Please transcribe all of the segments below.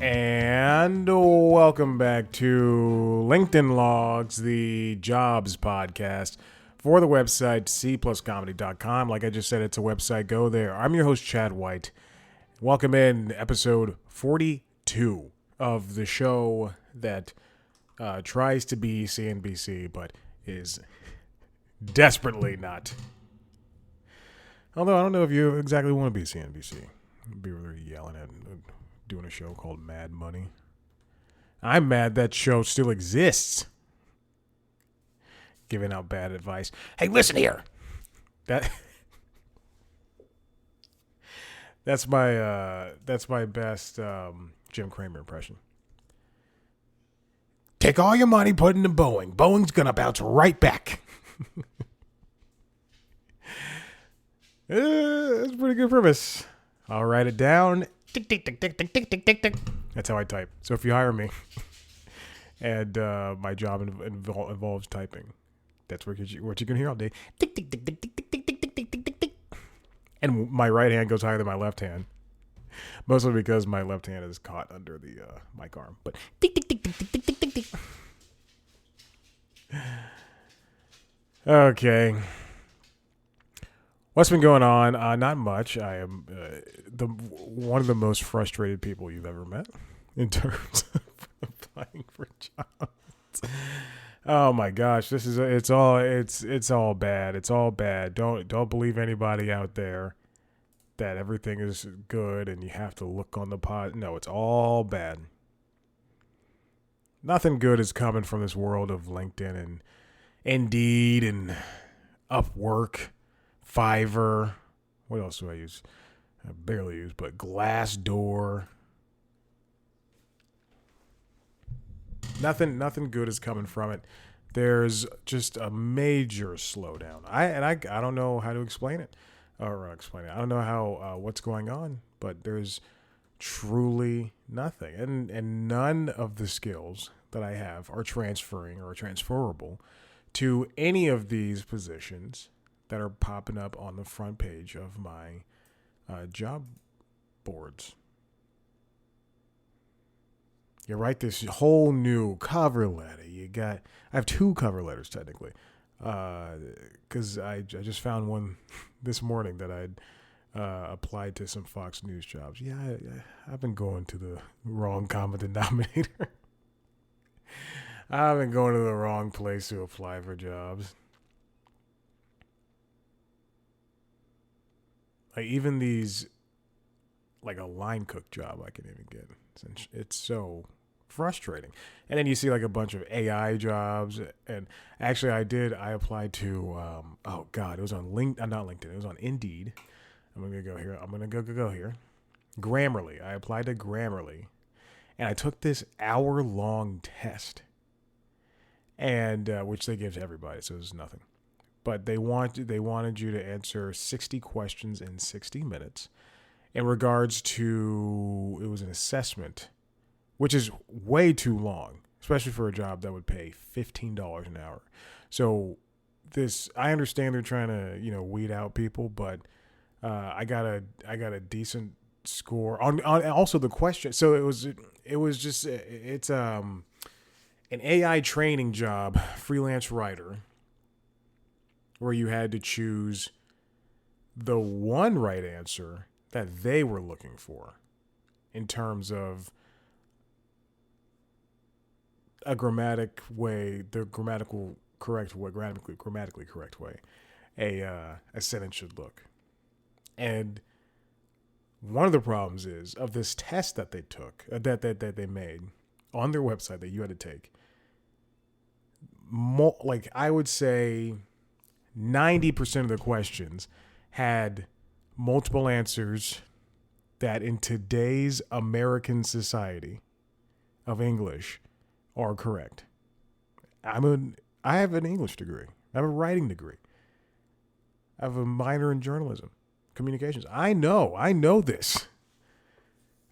And welcome back to LinkedIn Logs, the jobs podcast for the website cpluscomedy.com. Like I just said, it's a website. Go there. I'm your host, Chad White. Welcome in episode 42 of the show that tries to be CNBC, but is desperately not. Although I don't know if you exactly want to be CNBC. Be really yelling at doing a show called Mad Money. I'm mad that show still exists. Giving out bad advice. Hey, listen here. That's my best Jim Cramer impression. Take all your money, put it into Boeing. Boeing's gonna bounce right back. That's a pretty good premise. I'll write it down. Tick, tick, tick, tick, tick, tick, tick, tick, tick. That's how I type. So if you hire me, and my job involves typing, that's what you can hear all day. Tick, tick, tick, tick, tick, tick, tick, tick, tick, tick, tick, tick, tick. And my right hand goes higher than my left hand, mostly because my left hand is caught under the mic arm. But tick, tick, tick, tick, tick, tick, tick, tick, tick. Okay. What's been going on? Not much. I am one of the most frustrated people you've ever met in terms of applying for jobs. Oh my gosh, it's all bad. It's all bad. Don't believe anybody out there that everything is good and you have to look on the pot. No, it's all bad. Nothing good is coming from this world of LinkedIn and Indeed and Upwork. Fiverr. What else do I use? I barely use, but Glassdoor. Nothing good is coming from it. There's just a major slowdown. I don't know how to explain it. I don't know how what's going on, but there's truly nothing. And none of the skills that I have are transferring or transferable to any of these positions that are popping up on the front page of my job boards. You write this whole new cover letter. I have two cover letters technically, because I just found one this morning that I'd applied to some Fox News jobs. Yeah, I've been going to the wrong common denominator. I've been going to the wrong place to apply for jobs. Like even these, like a line cook job I can even get. It's so frustrating. And then you see like a bunch of AI jobs. And actually I applied to, it was on not LinkedIn. It was on Indeed. I'm going to go here. I'm going to go here. Grammarly. I applied to Grammarly. And I took this hour-long test. And, which they give to everybody. So it's nothing. But they wanted you to answer 60 questions in 60 minutes in regards to, it was an assessment, which is way too long, especially for a job that would pay $15 an hour. So I understand they're trying to, weed out people, but I got a decent score on also the question. So it's an AI training job, freelance writer, where you had to choose the one right answer that they were looking for in terms of a grammatically correct way a sentence should look. And one of the problems is of this test that they took, that they made on their website that you had to take, I would say 90% of the questions had multiple answers that in today's American society of English are correct. I have an English degree. I have a writing degree. I have a minor in journalism, communications. I know this.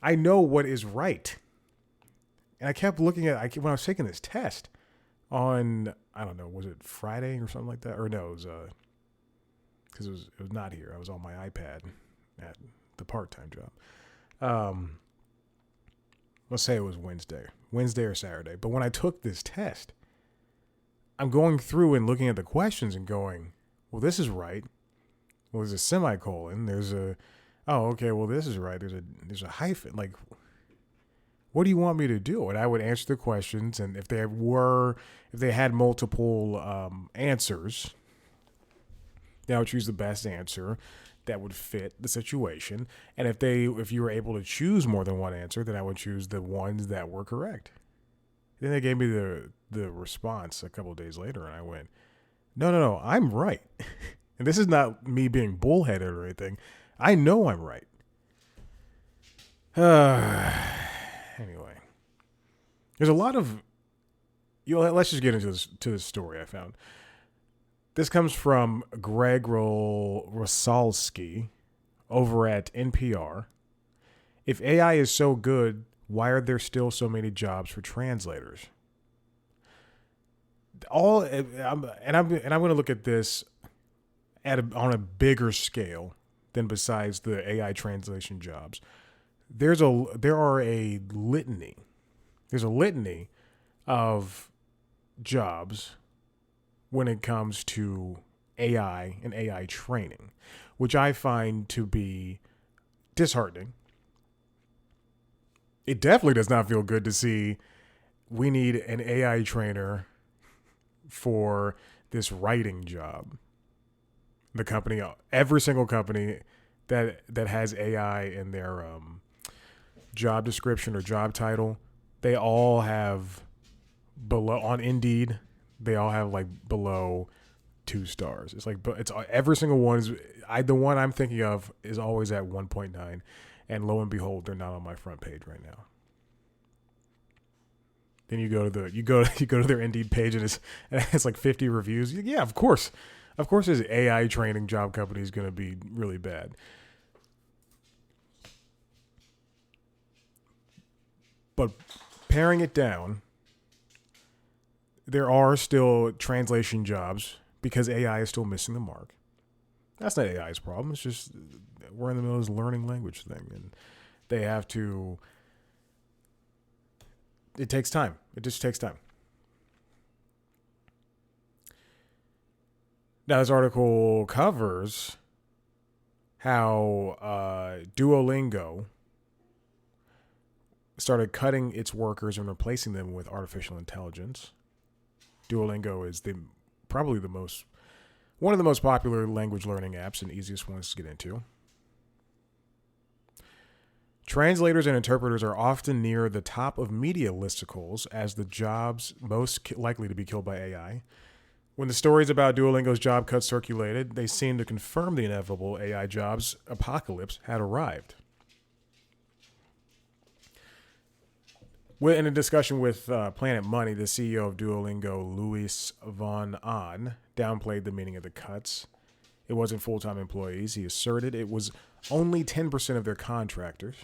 I know what is right. And I kept looking at when I was taking this test on, I don't know, was it Friday or something like that? Or no, it was because it was not here. I was on my iPad at the part-time job. let's say it was Wednesday or Saturday. But when I took this test, I'm going through and looking at the questions and going, well, this is right. Well, there's a semicolon. There's a, oh, okay. Well, this is right. There's a hyphen. Like, what do you want me to do? And I would answer the questions. And if they had multiple answers, then I would choose the best answer that would fit the situation. And if you were able to choose more than one answer, then I would choose the ones that were correct. Then they gave me the response a couple of days later, and I went, no, I'm right. And this is not me being bullheaded or anything. I know I'm right. Anyway, there's a lot of, let's just get into this story I found. This comes from Greg Rosalsky over at NPR. If AI is so good, why are there still so many jobs for translators? I'm going to look at this on a bigger scale than besides the AI translation jobs. There's a litany of jobs when it comes to AI and AI training, which I find to be disheartening. It definitely does not feel good to see we need an AI trainer for this writing job. The company, every single company that has AI in their job description or job title, they all have below on Indeed. They all have like below 2 stars. It's like, but it's every single one is. The one I'm thinking of is always at 1.9, and lo and behold, they're not on my front page right now. Then you go to their Indeed page and it's like 50 reviews. Yeah, of course, this AI training job company is going to be really bad. But paring it down, there are still translation jobs because AI is still missing the mark. That's not AI's problem. It's just we're in the middle of this learning language thing, and they have to. It takes time. It just takes time. Now, this article covers how Duolingo started cutting its workers and replacing them with artificial intelligence. Duolingo is probably one of the most popular language learning apps and easiest ones to get into. Translators and interpreters are often near the top of media listicles as the jobs most likely to be killed by AI. When the stories about Duolingo's job cuts circulated, they seemed to confirm the inevitable AI jobs apocalypse had arrived. In a discussion with Planet Money, the CEO of Duolingo, Luis von Ahn, downplayed the meaning of the cuts. It wasn't full-time employees. He asserted it was only 10% of their contractors.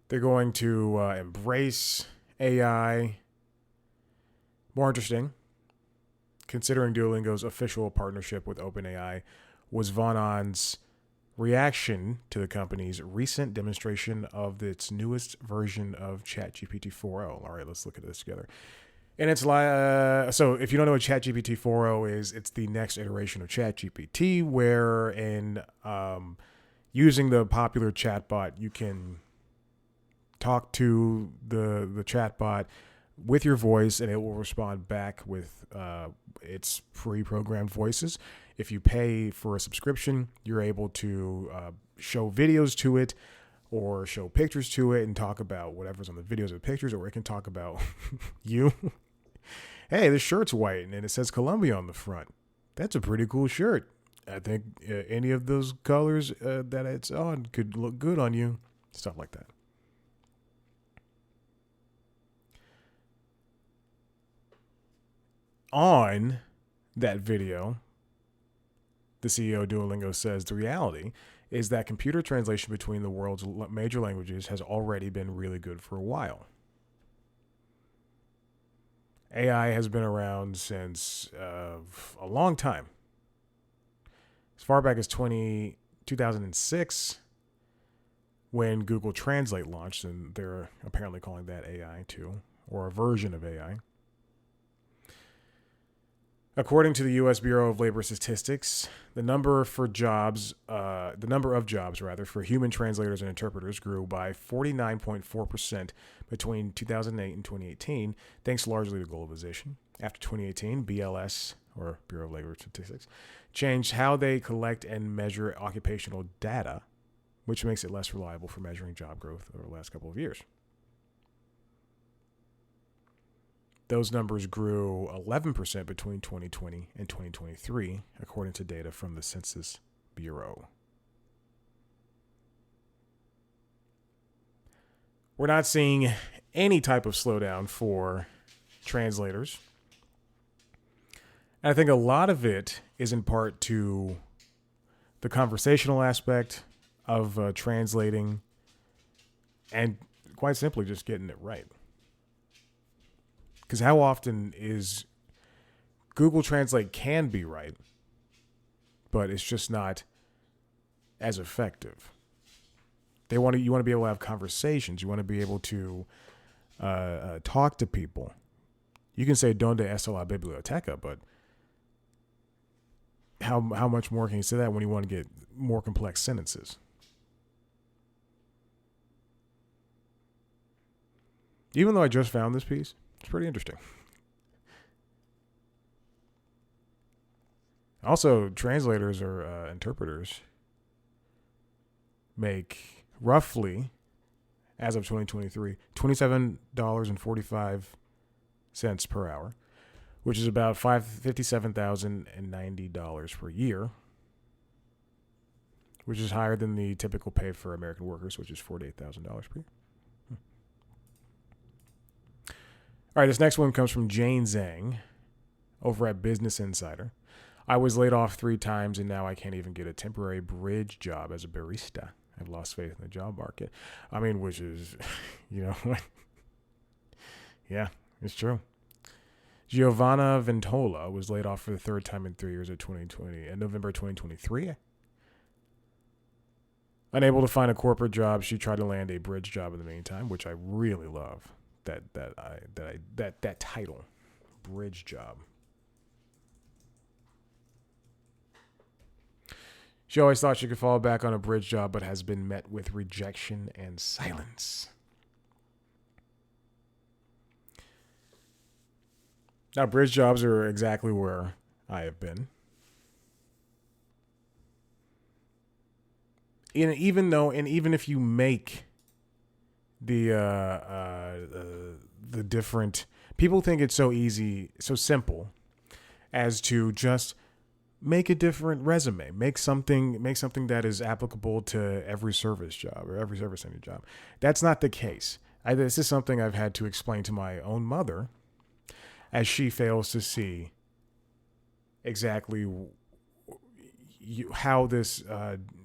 They're going to embrace AI. More interesting, considering Duolingo's official partnership with OpenAI, was von Ahn's reaction to the company's recent demonstration of its newest version of ChatGPT 4.0. All right, let's look at this together. And it's like, so if you don't know what ChatGPT 4.0 is, it's the next iteration of ChatGPT, where using the popular chatbot, you can talk to the chatbot with your voice, and it will respond back with its pre-programmed voices. If you pay for a subscription, you're able to show videos to it or show pictures to it and talk about whatever's on the videos or pictures, or it can talk about you. Hey, this shirt's white and it says Columbia on the front. That's a pretty cool shirt. I think any of those colors that it's on could look good on you. Stuff like that. On that video, the CEO of Duolingo says the reality is that computer translation between the world's major languages has already been really good for a while. AI has been around since a long time. As far back as 2006, when Google Translate launched, and they're apparently calling that AI too, or a version of AI. According to the U.S. Bureau of Labor Statistics, the number of jobs for human translators and interpreters grew by 49.4% between 2008 and 2018, thanks largely to globalization. After 2018, BLS, or Bureau of Labor Statistics, changed how they collect and measure occupational data, which makes it less reliable for measuring job growth over the last couple of years. Those numbers grew 11% between 2020 and 2023, according to data from the Census Bureau. We're not seeing any type of slowdown for translators. And I think a lot of it is in part to the conversational aspect of translating and quite simply just getting it right. Because how often is Google Translate can be right, but it's just not as effective. You want to be able to have conversations. You want to be able to talk to people. You can say "Donde está la biblioteca," but how much more can you say that when you want to get more complex sentences? Even though I just found this piece, it's pretty interesting. Also, translators or interpreters make roughly, as of 2023, $27.45 per hour, which is about $57,090 per year, which is higher than the typical pay for American workers, which is $48,000 per year. All right, this next one comes from Jane Zhang over at Business Insider. I was laid off 3 times, and now I can't even get a temporary bridge job as a barista. I've lost faith in the job market. I mean, which is, yeah, it's true. Giovanna Ventola was laid off for the 3rd time in 3 years in November 2023. Unable to find a corporate job, she tried to land a bridge job in the meantime, which I really love. That title, bridge job. She always thought she could fall back on a bridge job, but has been met with rejection and silence. Now, bridge jobs are exactly where I have been. Even if you make the different, people think it's so easy, so simple as to just make a different resume, make something that is applicable to every service job or every service center job. That's not the case. This is something I've had to explain to my own mother, as she fails to see exactly how this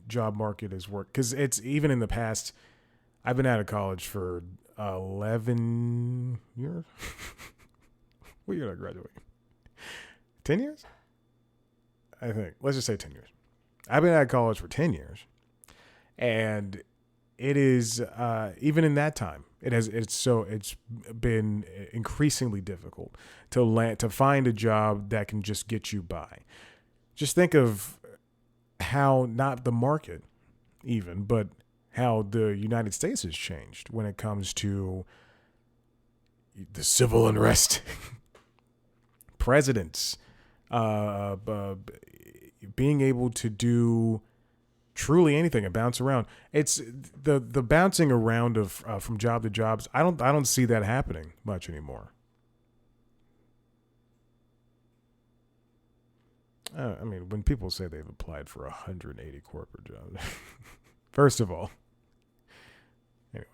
job market has worked. Because it's, even in the past, I've been out of college for 11 years. What year did I graduate? 10 years? I think. Let's just say 10 years. I've been out of college for 10 years. And it is, even in that time, it's been increasingly difficult to find a job that can just get you by. Just think of how, not the market even, but how the United States has changed when it comes to the civil unrest, presidents, being able to do truly anything and bounce around. It's the bouncing around of from job to jobs. I don't see that happening much anymore. I mean, when people say they've applied for 180 corporate jobs, first of all, anyway.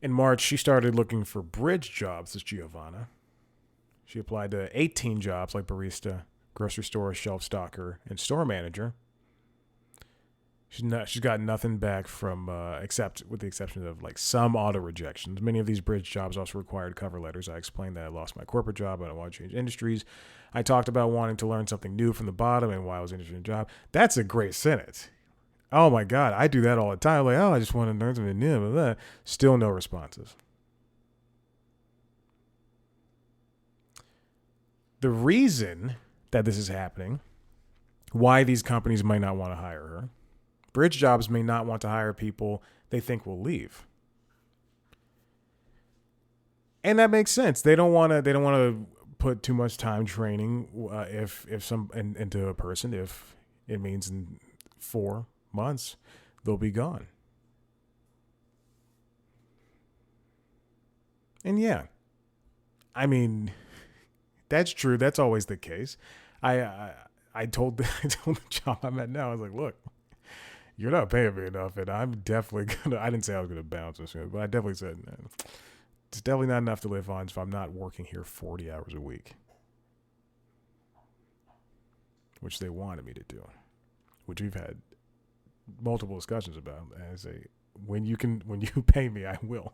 In March, she started looking for bridge jobs, this Giovanna. She applied to 18 jobs like barista, grocery store, shelf stocker, and store manager. She's got nothing back from, except with the exception of like some auto rejections. Many of these bridge jobs also required cover letters. I explained that I lost my corporate job and I want to change industries. I talked about wanting to learn something new from the bottom and why I was interested in the job. That's a great sentence. Oh my God, I do that all the time. Like, oh, I just want to learn something new. Blah, blah. Still no responses. The reason that this is happening, why these companies might not want to hire her, bridge jobs may not want to hire people they think will leave. And that makes sense. They don't want to put too much time training into a person if it means in 4 months they'll be gone. And yeah, I mean, that's true. That's always the case. I told the job I'm at now, I was like, look, you're not paying me enough, and I'm definitely gonna. I didn't say I was gonna bounce or something, but I definitely said it's definitely not enough to live on if I'm not working here 40 hours a week, which they wanted me to do, which we've had multiple discussions about. And I say, when you pay me, I will.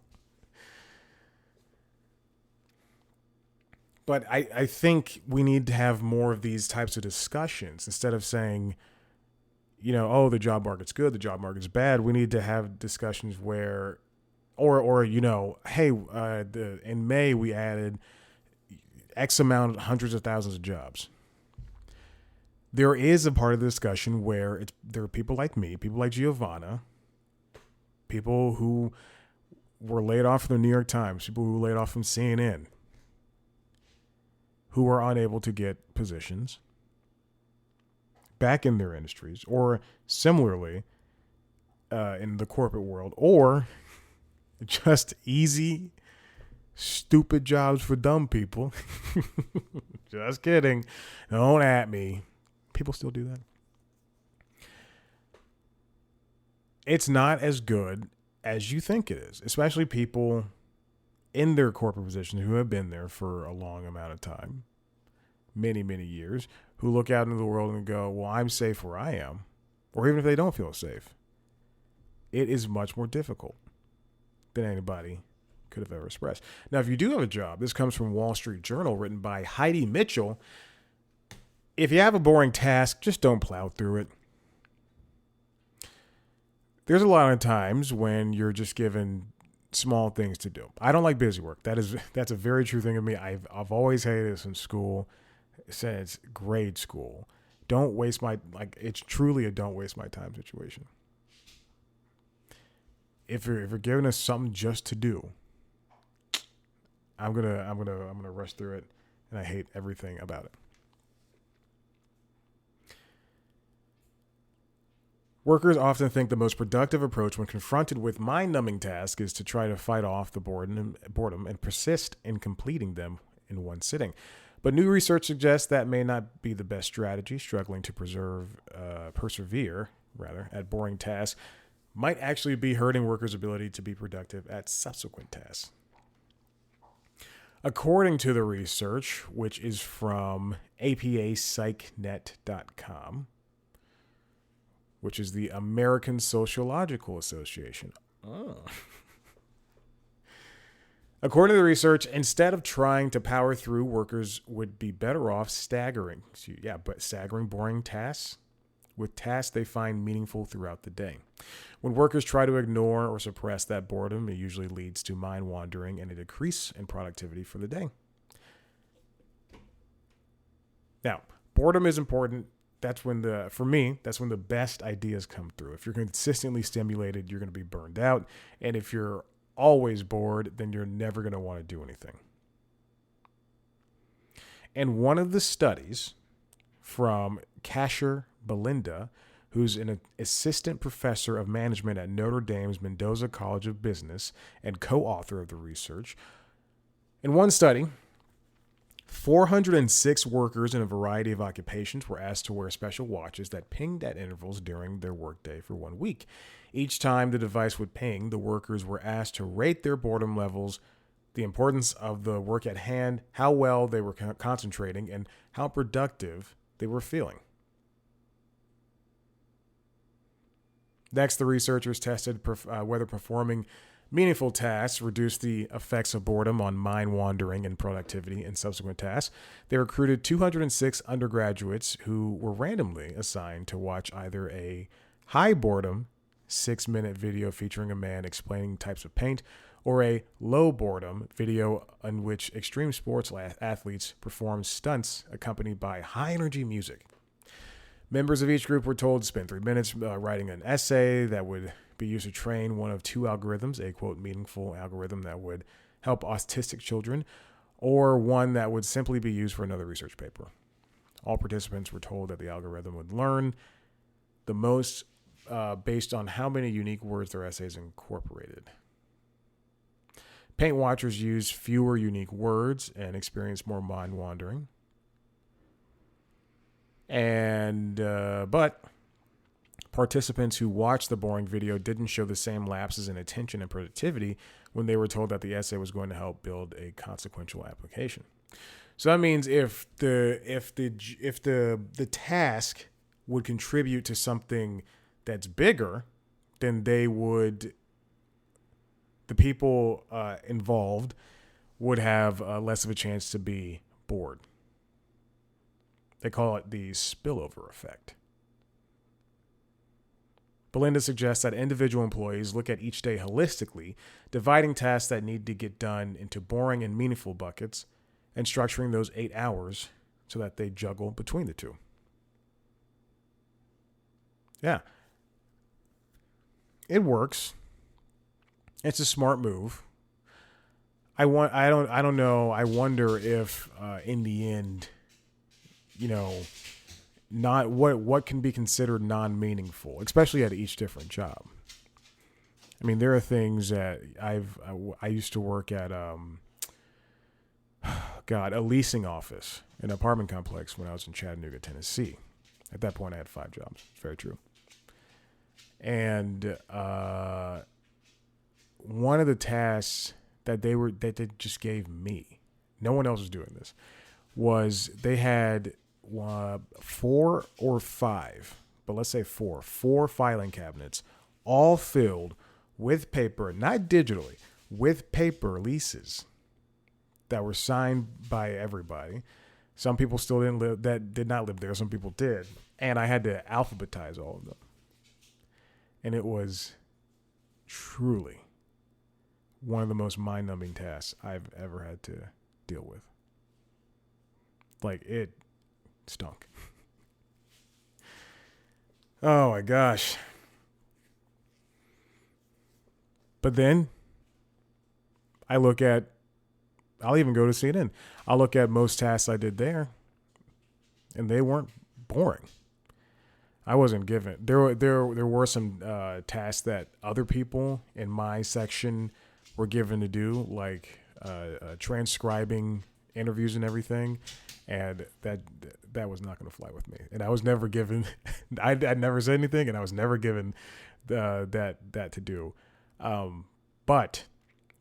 But I think we need to have more of these types of discussions instead of saying, oh, the job market's good, the job market's bad. We need to have discussions where, or hey, in May we added X amount, hundreds of thousands of jobs. There is a part of the discussion where there are people like me, people like Giovanna, people who were laid off from the New York Times, people who were laid off from CNN, who are unable to get positions back in their industries, or similarly in the corporate world, or just easy, stupid jobs for dumb people. Just kidding. Don't at me. People still do that. It's not as good as you think it is, especially people in their corporate positions who have been there for a long amount of time, many, many years, who look out into the world and go, well, I'm safe where I am. Or even if they don't feel safe, it is much more difficult than anybody could have ever expressed. Now, if you do have a job, this comes from Wall Street Journal, written by Heidi Mitchell. If you have a boring task, just don't plow through it. There's a lot of times when you're just given small things to do. I don't like busy work. That's a very true thing of me. I've always hated this in school since grade school. Don't waste it's truly a don't waste my time situation. If you're giving us something just to do, I'm gonna rush through it, and I hate everything about it. Workers often think the most productive approach when confronted with mind-numbing tasks is to try to fight off the boredom and persist in completing them in one sitting. But new research suggests that may not be the best strategy. Struggling to persevere at boring tasks might actually be hurting workers' ability to be productive at subsequent tasks. According to the research, which is from apapsychnet.com, which is the American Sociological Association. Oh. According to the research, instead of trying to power through, workers would be better off staggering boring tasks with tasks they find meaningful throughout the day. When workers try to ignore or suppress that boredom, it usually leads to mind wandering and a decrease in productivity for the day. Now, boredom is important. That's when the best ideas come through. If you're consistently stimulated, you're going to be burned out. And if you're always bored, then you're never going to want to do anything. And one of the studies from Kasher Belinda, who's an assistant professor of management at Notre Dame's Mendoza College of Business and co-author of the research, in one study, 406 workers in a variety of occupations were asked to wear special watches that pinged at intervals during their workday for 1 week. Each time the device would ping, the workers were asked to rate their boredom levels, the importance of the work at hand, how well they were concentrating, and how productive they were feeling. Next, the researchers tested whether performing Meaningful tasks reduce the effects of boredom on mind wandering and productivity in subsequent tasks. They recruited 206 undergraduates who were randomly assigned to watch either a high boredom 6-minute video featuring a man explaining types of paint or a low boredom video in which extreme sports athletes perform stunts accompanied by high energy music. Members of each group were told to spend 3 minutes writing an essay that would be used to train one of two algorithms, a quote meaningful algorithm that would help autistic children, or one that would simply be used for another research paper. All participants were told that the algorithm would learn the most based on how many unique words their essays incorporated. Paint watchers used fewer unique words and experienced more mind wandering. But participants who watched the boring video didn't show the same lapses in attention and productivity when they were told that the essay was going to help build a consequential application. So that means if the task would contribute to something that's bigger, then the people involved would have less of a chance to be bored. They call it the spillover effect. Belinda suggests that individual employees look at each day holistically, dividing tasks that need to get done into boring and meaningful buckets, and structuring those 8 hours so that they juggle between the two. Yeah. It works. It's a smart move. I don't know. I wonder if in the end, not what can be considered non-meaningful, especially at each different job. I mean, there are things that I used to work at a leasing office in an apartment complex when I was in Chattanooga, Tennessee. At that point, I had 5 jobs. It's very true. And one of the tasks that they just gave me, no one else was doing this, was they had 4 or 5, but let's say 4 filing cabinets, all filled with paper, not digitally, with paper leases that were signed by everybody. Some people still did not live there. Some people did. And I had to alphabetize all of them. And it was truly one of the most mind-numbing tasks I've ever had to deal with. Like, it stunk. Oh my gosh. But then I'll even go to CNN. I'll look at most tasks I did there, and they weren't boring. I wasn't given. There were some tasks that other people in my section were given to do, like transcribing interviews and everything, and that was not going to fly with me. And I was never given. I'd never said anything, and I was never given that to do. But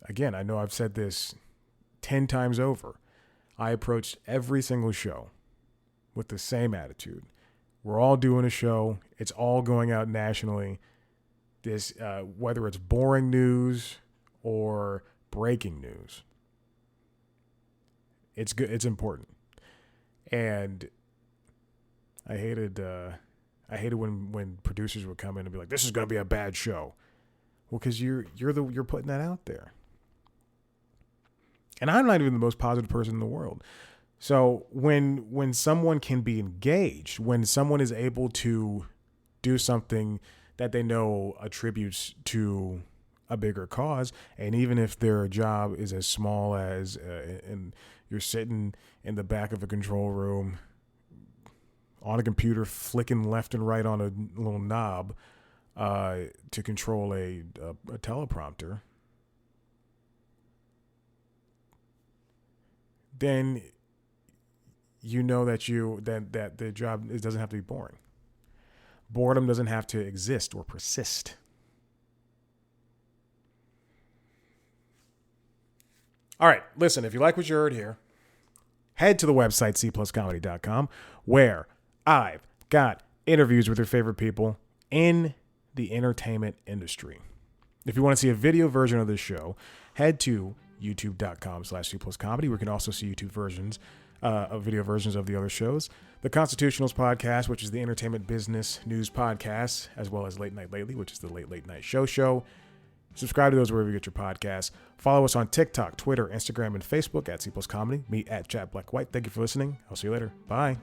again, I know I've said this 10 times over. I approached every single show with the same attitude. We're all doing a show. It's all going out nationally. This, whether it's boring news or breaking news, it's good. It's important. And I hated when producers would come in and be like, "This is going to be a bad show." Well, because you're putting that out there. And I'm not even the most positive person in the world. So when someone can be engaged, when someone is able to do something that they know attributes to a bigger cause, and even if their job is as small as and you're sitting in the back of a control room on a computer flicking left and right on a little knob to control a teleprompter, then you know that the job doesn't have to be boring. Boredom doesn't have to exist or persist. All right, listen, if you like what you heard here, head to the website cpluscomedy.com, where I've got interviews with your favorite people in the entertainment industry. If you want to see a video version of this show, head to youtube.com/C+comedy, where you can also see YouTube versions of video versions of the other shows. The Constitutionals podcast, which is the entertainment business news podcast, as well as Late Night Lately, which is the late night show. Subscribe to those wherever you get your podcasts. Follow us on TikTok, Twitter, Instagram, and Facebook at C+comedy. Me at Chat Black White. Thank you for listening. I'll see you later. Bye.